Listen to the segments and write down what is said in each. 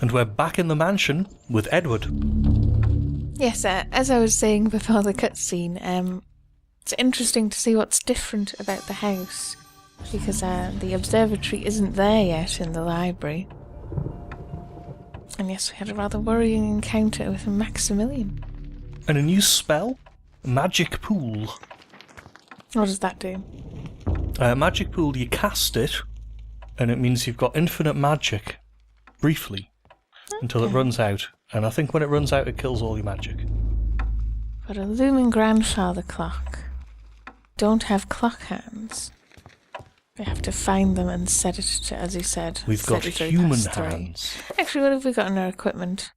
And we're back in the mansion with Edward. Yes, as I was saying before the cutscene, it's interesting to see what's different about the house, because the observatory isn't there yet in the library. And yes, we had a rather worrying encounter with Maximilian. And a new spell, Magic Pool. What does that do? Magic Pool, you cast it, and it means you've got infinite magic, briefly, until it runs out. And I think when it runs out, it kills all your magic. But a looming grandfather clock. Don't have clock hands. We have to find them and set it to, as you said, We've got human hands. Actually, what have we got in our equipment?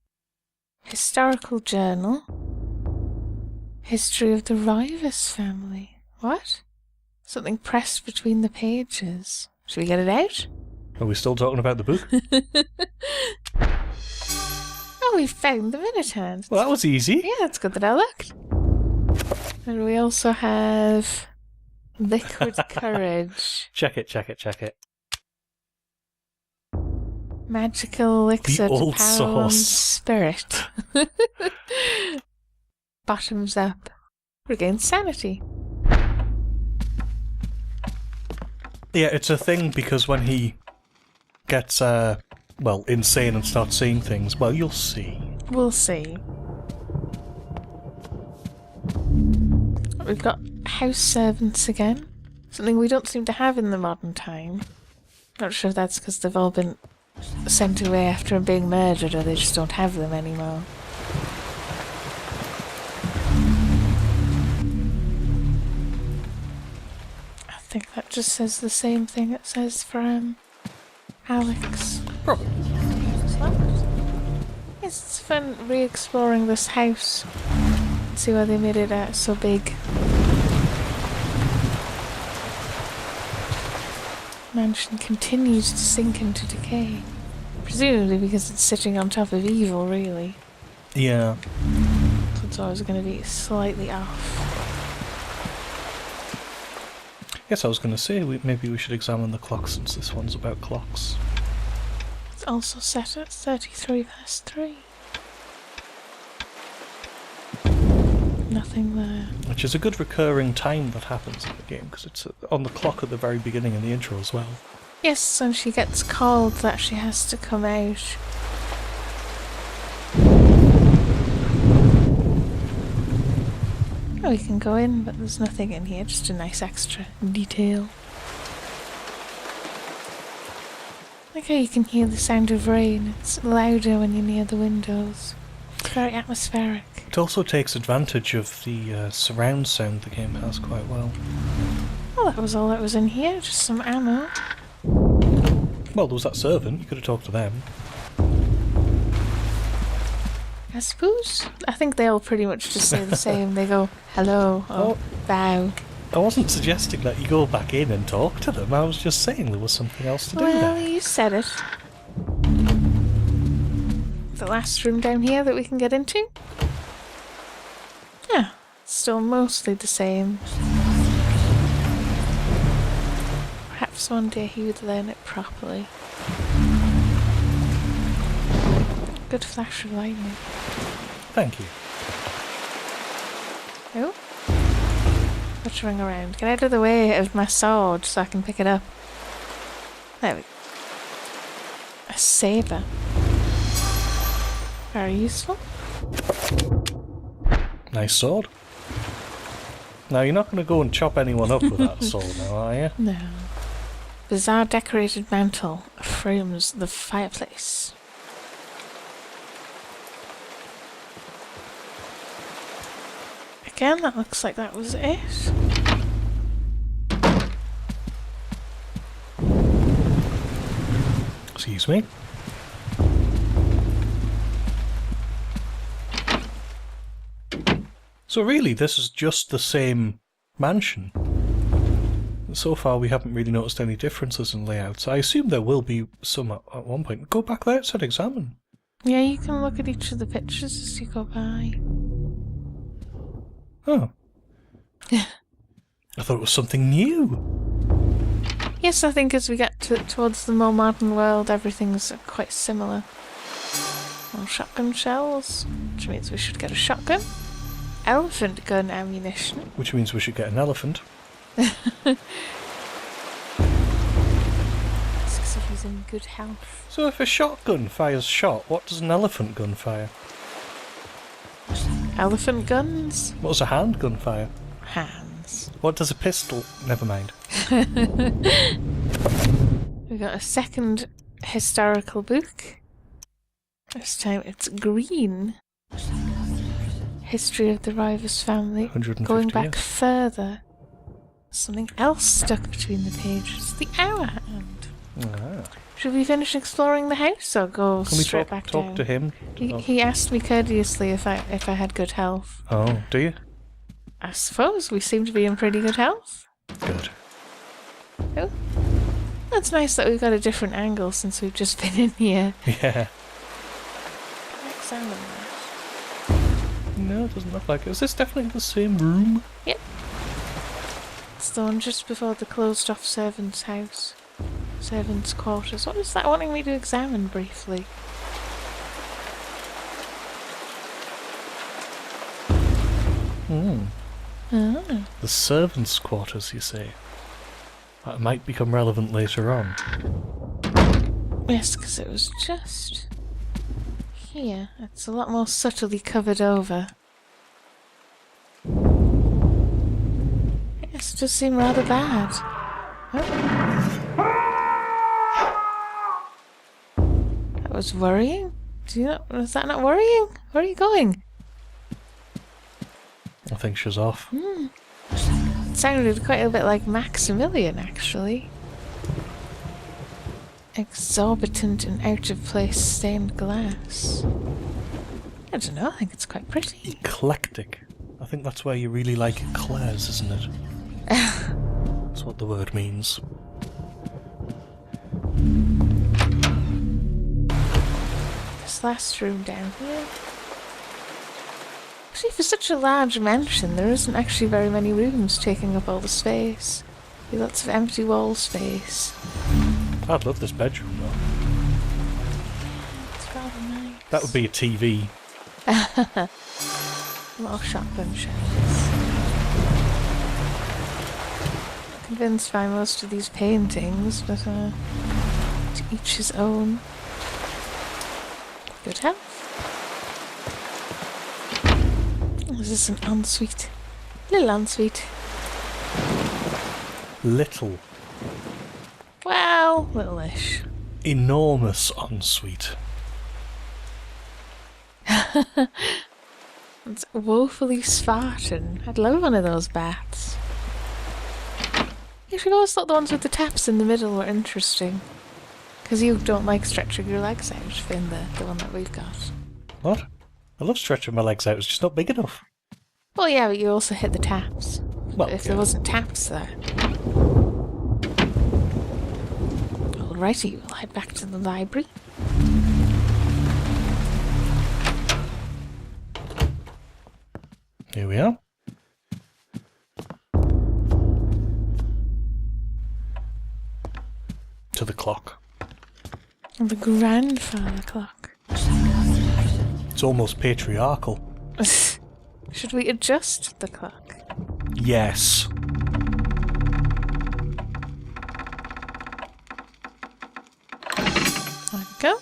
Historical journal. History of the Roivas family. What? Something pressed between the pages. Should we get it out? Are we still talking about the book? Oh, we found the minute hand. Well, that was easy. Yeah, it's good that I looked. And we also have liquid courage. Check it. Magical elixir The old to pound sauce. spirit. Bottoms up. Regain sanity. Yeah, it's a thing because when he gets, insane and starts seeing things, well, you'll see. We'll see. We've got house servants again. Something we don't seem to have in the modern time. Not sure if that's because they've all been sent away after being murdered or they just don't have them anymore. I think that just says the same thing it says for Alex. Probably. Yes, it's fun re-exploring this house. See why they made it so big. Mansion continues to sink into decay. Presumably because it's sitting on top of evil, really. Yeah. So it's always going to be slightly off. Yes, I was going to say, maybe we should examine the clock since this one's about clocks. It's also set at 33 past 3. Nothing there. Which is a good recurring time that happens in the game, because it's on the clock at the very beginning in the intro as well. Yes, and she gets called that she has to come out. Oh, we can go in, but there's nothing in here, just a nice extra detail. Like how you can hear the sound of rain. It's louder when you're near the windows. It's very atmospheric. It also takes advantage of the surround sound the game has quite well. Well, that was all that was in here, just some ammo. Well, there was that servant, you could have talked to them. I suppose. I think they all pretty much just say the same. They go, hello, or bow. I wasn't suggesting that you go back in and talk to them, I was just saying there was something else to do Well, there. you said it. The last room down here that we can get into? Yeah, still mostly the same. Perhaps one day he would learn it properly. Good flash of lightning. Thank you. Oh? Butchering around. Get out of the way of my sword so I can pick it up. There we go. A saber. Very useful. Nice sword. Now, you're not going to go and chop anyone up with that sword now, are you? No. Bizarre decorated mantle frames the fireplace. Again, that looks like that was it. Excuse me. So really, this is just the same mansion. So far, we haven't really noticed any differences in layouts. I assume there will be some at one point. Go back there and examine. Yeah, you can look at each of the pictures as you go by. Oh. I thought it was something new. Yes, I think as we get towards the more modern world, everything's quite similar. More shotgun shells, which means we should get a shotgun. Elephant gun ammunition. Which means we should get an elephant. It's because if he's in good health. So if a shotgun fires shot, what does an elephant gun fire? Elephant guns? What does a handgun fire? Hands. What does a pistol... Never mind. We got a second historical book. This time it's green. History of the Roivas family. 150 Going back years. further. Something else stuck between the pages. The hour hand. Ah. Should we finish exploring the house or go Can we straight talk back to down? him? He asked me courteously if I had good health. Oh, do you? I suppose we seem to be in pretty good health. Good. Oh, that's nice that we've got a different angle since we've just been in here. Yeah. Can I examine that? No, it doesn't look like it. Is this definitely the same room? Yep. It's the one just before the closed off servant's house. Servant's quarters. What is that wanting me to examine briefly? Hmm. Ah. The servants' quarters, you say? That might become relevant later on. Yes, because it was just here. It's a lot more subtly covered over. Yes, it does seem rather bad. Oh. That was worrying? Was that not worrying? Where are you going? I think she's off. It sounded quite a bit like Maximilian, actually. Exorbitant and out of place stained glass. I don't know, I think it's quite pretty. Eclectic. I think that's where you really like eclairs, isn't it? That's what the word means. This last room down here. Actually, for such a large mansion, there isn't actually very many rooms taking up all the space. Be lots of empty wall space. I'd love this bedroom though. It's rather nice. That would be a TV. More shotgun shells. Not convinced by most of these paintings, but to each his own. Good health. This is an ensuite. Little ensuite. Little. Well, little-ish. Enormous ensuite. It's woefully Spartan. I'd love one of those baths. Actually, I've always thought the ones with the taps in the middle were interesting. Because you don't like stretching your legs out, Finn, the one that we've got. What? I love stretching my legs out, it's just not big enough. Well, yeah, but you also hit the taps. Well, if yeah. there wasn't taps there. Alrighty, we'll head back to the library. Here we are. To the clock. The grandfather clock. It's almost patriarchal. Should we adjust the clock? Yes. There we go.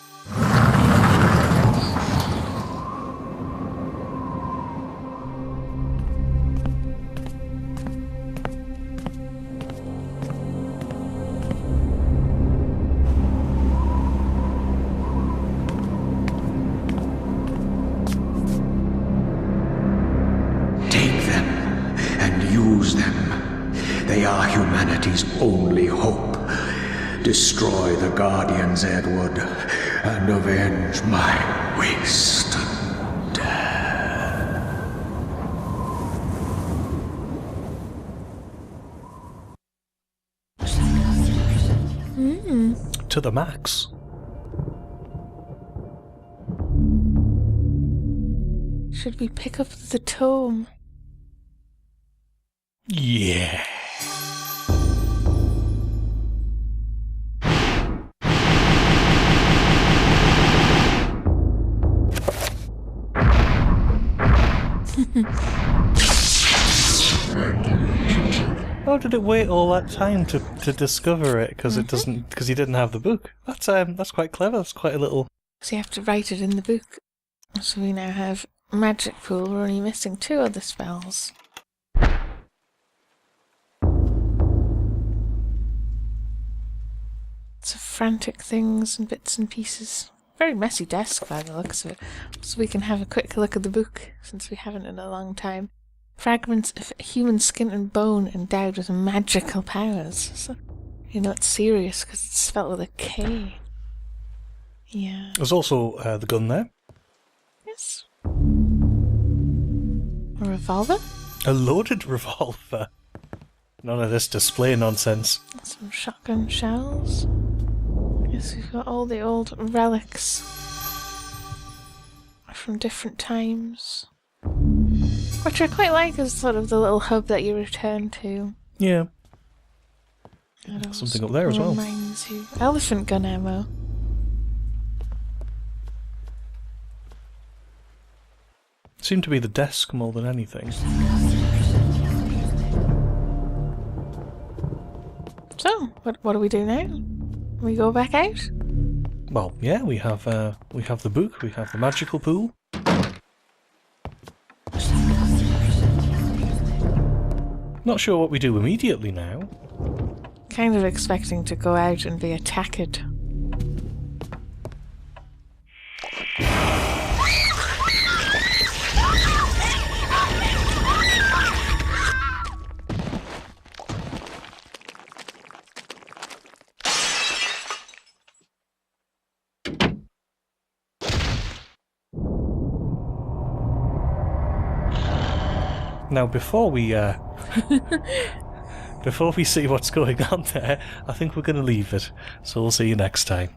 Take them and use them. They are humanity's only hope. Destroy the Guardians, Edward, and avenge my waste and death. To the max. Should we pick up the tome? Yeah. How did it wait all that time to discover it? Because it doesn't. Because you didn't have the book. That's quite clever. That's quite a little. So you have to write it in the book. So we now have Magic Pool. We're only missing 2 other spells. Lots of frantic things and bits and pieces. Very messy desk by the looks of it. So we can have a quick look at the book, since we haven't in a long time. Fragments of human skin and bone endowed with magical powers. So, you know it's serious because it's spelled with a K. Yeah. There's also the gun there. Yes. A revolver? A loaded revolver. None of this display nonsense. Some shotgun shells. Yes, we've got all the old relics from different times. Which I quite like as sort of the little hub that you return to. Yeah. It Something up there as well. Reminds you. Elephant gun ammo. Seemed to be the desk more than anything. So, what do we do now? We go back out? Well, yeah, we have the book, we have the magical pool. Not sure what we do immediately now. Kind of expecting to go out and be attacked. Now, before we see what's going on there, I think we're going to leave it. So we'll see you next time.